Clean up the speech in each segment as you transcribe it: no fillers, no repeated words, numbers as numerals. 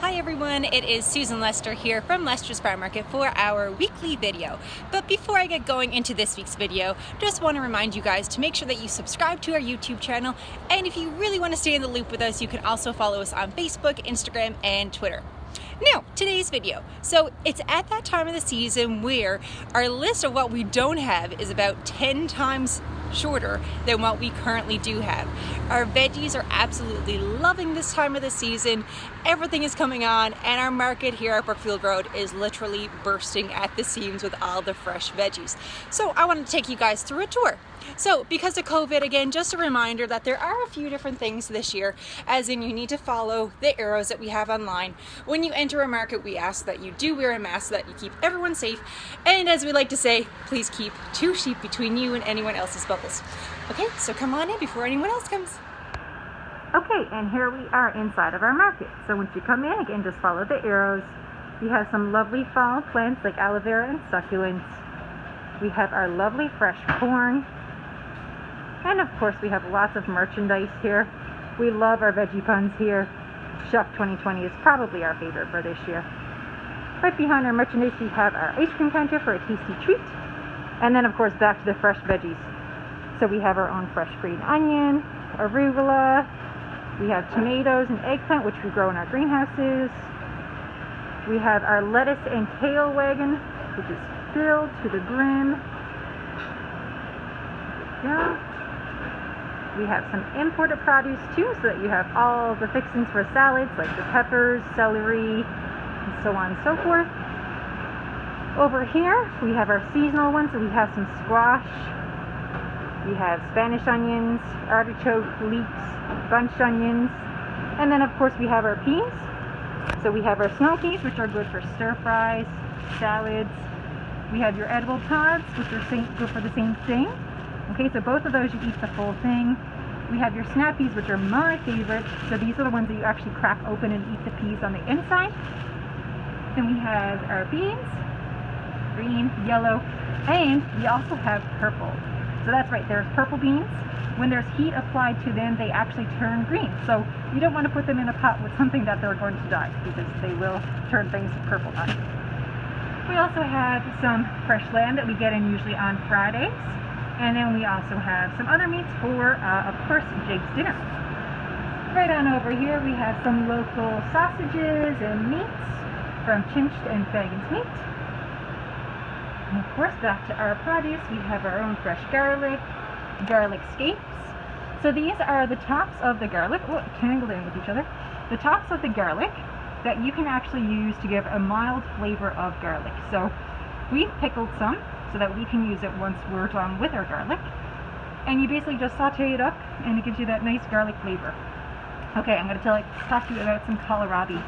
Hi everyone, it is Susan Lester here from Lester's Farm Market for our weekly video. But before I get going into this week's video, just want to remind you guys to make sure that you subscribe to our YouTube channel, and if you really want to stay in the loop with us, you can also follow us on Facebook, Instagram, and Twitter. Now, today's video. So it's at that time of the season where our list of what we don't have is about 10 times shorter than what we currently do have. Our veggies are absolutely loving this time of the season. Everything is coming on, and our market here at Brookfield Road is literally bursting at the seams with all the fresh veggies. So I wanted to take you guys through a tour. So because of COVID, again, just a reminder that there are a few different things this year, as in you need to follow the arrows that we have online. When you enter a market, we ask that you do wear a mask so that you keep everyone safe. And as we like to say, please keep 2 sheep between you and anyone else's bubbles. Okay, so come on in before anyone else comes. Okay, and here we are inside of our market. So once you come in, again, just follow the arrows. We have some lovely fall plants like aloe vera and succulents. We have our lovely fresh corn. And of course, we have lots of merchandise here. We love our veggie puns here. Chef 2020 is probably our favorite for this year. Right behind our merchandise, we have our ice cream counter for a tasty treat. And then, of course, back to the fresh veggies. So we have our own fresh green onion, arugula. We have tomatoes and eggplant, which we grow in our greenhouses. We have our lettuce and kale wagon, which is filled to the brim. Yeah. We have some imported produce too, so that you have all the fixings for salads, like the peppers, celery, and so on and so forth. Over here, we have our seasonal ones, so we have some squash. We have Spanish onions, artichoke leeks, bunch onions, and then of course we have our peas. So we have our snow peas, which are good for stir fries, salads. We have your edible pods, which are good for the same thing. Okay, so both of those you eat the full thing. We have your snap peas, which are my favorite. So these are the ones that you actually crack open and eat the peas on the inside. Then we have our beans, green, yellow, and we also have purple. So that's right, there's purple beans. When there's heat applied to them, they actually turn green. So you don't want to put them in a pot with something that they're going to die, because they will turn things purple on. We also have some fresh lamb that we get in usually on Fridays. And then we also have some other meats for, of course, Jake's dinner. Right on over here, we have some local sausages and meats from Chinched and Fagan's Meat. And of course, back to our produce, we have our own fresh garlic scapes. So these are the tops of the garlic, tangled in with each other. The tops of the garlic that you can actually use to give a mild flavor of garlic. So we've pickled some, so that we can use it once we're done with our garlic. And you basically just saute it up, and it gives you that nice garlic flavor. Okay, I'm going to talk to you about some kohlrabi.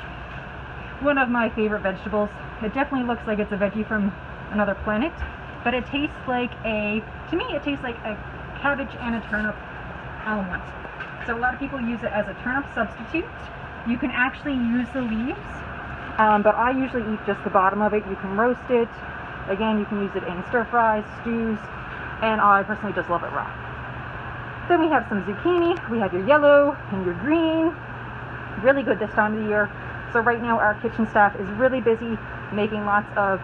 One of my favorite vegetables. It definitely looks like it's a veggie from another planet, but it tastes like to me it tastes like a cabbage and a turnip all in one. So a lot of people use it as a turnip substitute. You can actually use the leaves, but I usually eat just the bottom of it. You can roast it. Again, you can use it in stir fries, stews, and I personally just love it raw. Then we have some zucchini. We have your yellow and your green. Really good this time of the year. So right now our kitchen staff is really busy making lots of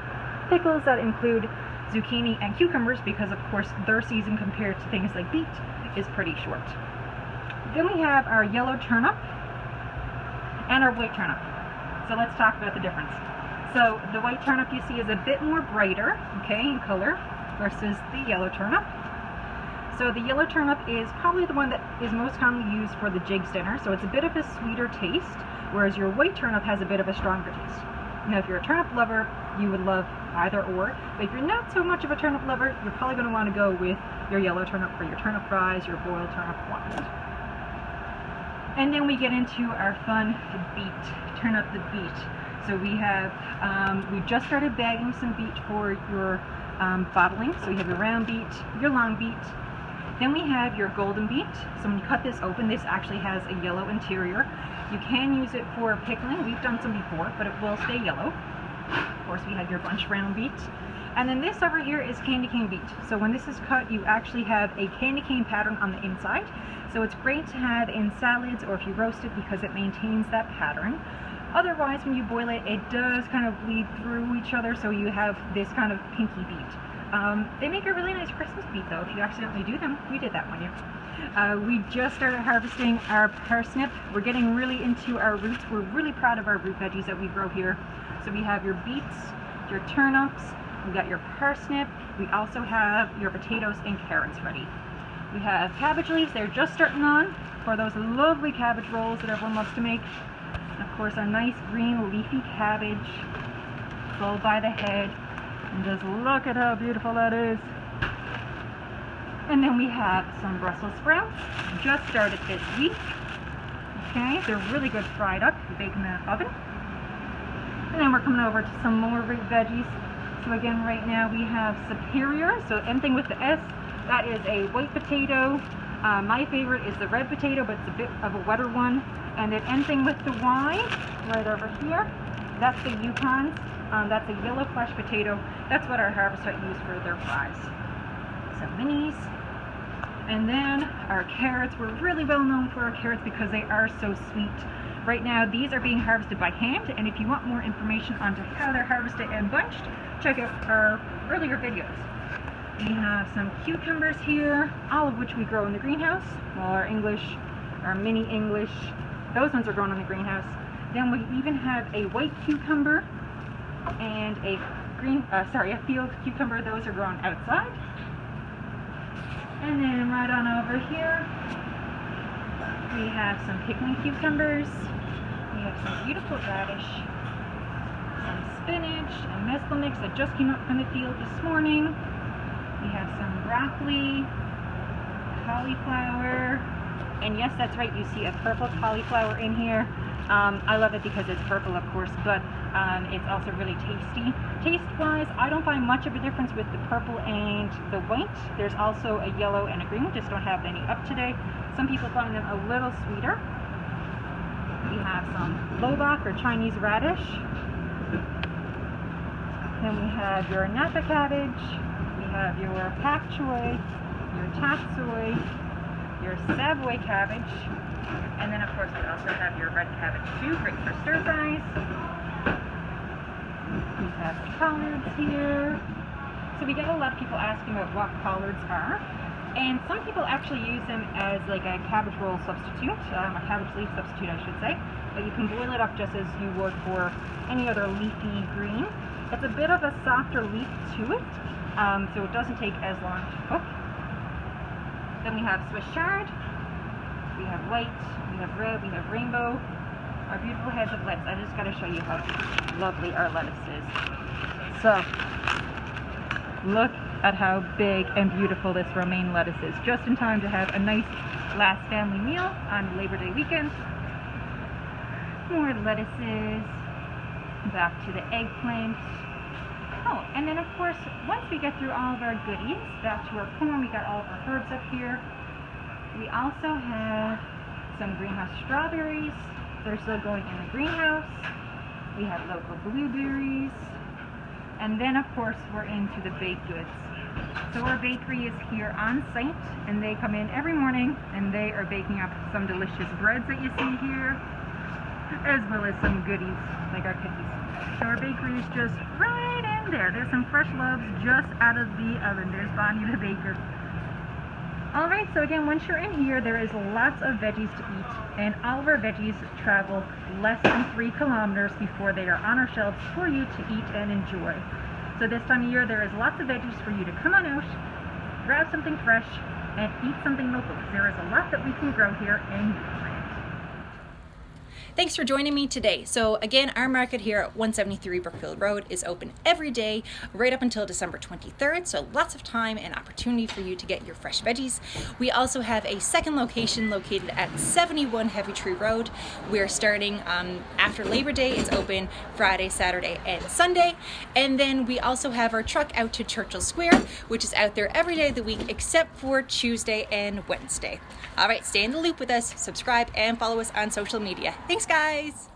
pickles that include zucchini and cucumbers, because of course their season compared to things like beet is pretty short. Then we have our yellow turnip and our white turnip. So let's talk about the difference. So the white turnip you see is a bit more brighter, okay, in color versus the yellow turnip. So the yellow turnip is probably the one that is most commonly used for the Jake's dinner. So it's a bit of a sweeter taste, whereas your white turnip has a bit of a stronger taste. Now if you're a turnip lover, you would love either or. But if you're not so much of a turnip lover, you're probably going to want to go with your yellow turnip for your turnip fries, your boiled turnip ones. And then we get into our fun beet, turn up the beet. So we have, we just started bagging some beet for your bottling. So you have your round beet, your long beet. Then we have your golden beet. So when you cut this open, this actually has a yellow interior. You can use it for pickling. We've done some before, but it will stay yellow. Of course, we have your bunch round beet. And then this over here is candy cane beet. So when this is cut, you actually have a candy cane pattern on the inside. So it's great to have in salads or if you roast it because it maintains that pattern. Otherwise, when you boil it, it does kind of bleed through each other, so you have this kind of pinky beet. They make a really nice Christmas beet though, if you accidentally do them. We did that one year. We just started harvesting our parsnip. We're getting really into our roots. We're really proud of our root veggies that we grow here. So we have your beets, your turnips, we got your parsnip, we also have your potatoes and carrots ready. We have cabbage leaves, they're just starting on for those lovely cabbage rolls that everyone loves to make. And of course our nice green leafy cabbage, full by the head. And just look at how beautiful that is. And then we have some Brussels sprouts, just started this week. Okay, they're really good fried up, you bake in the oven. And then we're coming over to some more root veggies. So again, right now we have Superior, so anything with the S, that is a white potato. My favorite is the red potato, but it's a bit of a wetter one. And then anything with the Y, right over here, that's the Yukons. That's a yellow flesh potato. That's what our harvesters use for their fries. Some minis. And then our carrots. We're really well known for our carrots because they are so sweet. Right now, these are being harvested by hand, and if you want more information on how they're harvested and bunched, check out our earlier videos. We have some cucumbers here, all of which we grow in the greenhouse. Well, our English, our mini English, those ones are grown in the greenhouse. Then we even have a white cucumber and a a field cucumber. Those are grown outside. And then right on over here, we have some pickled cucumbers. We have some beautiful radish, some spinach, and mescla mix that just came up from the field this morning. We have some broccoli, cauliflower, and yes, that's right, you see a purple cauliflower in here. I love it because it's purple, of course, but it's also really tasty. Taste-wise, I don't find much of a difference with the purple and the white. There's also a yellow and a green. We just don't have any up today. Some people find them a little sweeter. We have some lobak or Chinese radish. Then we have your Napa cabbage. We have your pak choy, your tatsoi, your Savoy cabbage, and then of course we also have your red cabbage too, great for stir fries. We have collards here. So we get a lot of people asking about what collards are, and some people actually use them as like a cabbage roll substitute, a cabbage leaf substitute I should say, but you can boil it up just as you would for any other leafy green. It's a bit of a softer leaf to it, so it doesn't take as long to cook. Then we have Swiss chard, we have white, we have red, we have rainbow, our beautiful heads of lettuce. I just got to show you how lovely our lettuce is. So, look at how big and beautiful this romaine lettuce is. Just in time to have a nice last family meal on Labor Day weekend. More lettuces, back to the eggplant. Oh, and then of course, once we get through all of our goodies, back to our corn, we got all of our herbs up here. We also have some greenhouse strawberries. They're still going in the greenhouse. We have local blueberries. And then of course, we're into the baked goods. So our bakery is here on site, and they come in every morning, and they are baking up some delicious breads that you see here, as well as some goodies, like our cookies. So our bakery is just right in there. There's some fresh loaves just out of the oven. There's Bonnie the baker. Alright, so again, once you're in here, there is lots of veggies to eat, and all of our veggies travel less than 3 kilometers before they are on our shelves for you to eat and enjoy. So this time of year, there is lots of veggies for you to come on out, grab something fresh, and eat something local. There is a lot that we can grow here in Newfoundland. Thanks for joining me today. So again, our market here at 173 Brookfield Road is open every day right up until December 23rd. So lots of time and opportunity for you to get your fresh veggies. We also have a second location located at 71 Heavy Tree Road. We're starting after Labor Day. It's open Friday, Saturday, and Sunday. And then we also have our truck out to Churchill Square, which is out there every day of the week except for Tuesday and Wednesday. All right, stay in the loop with us, subscribe, and follow us on social media. Thanks, guys.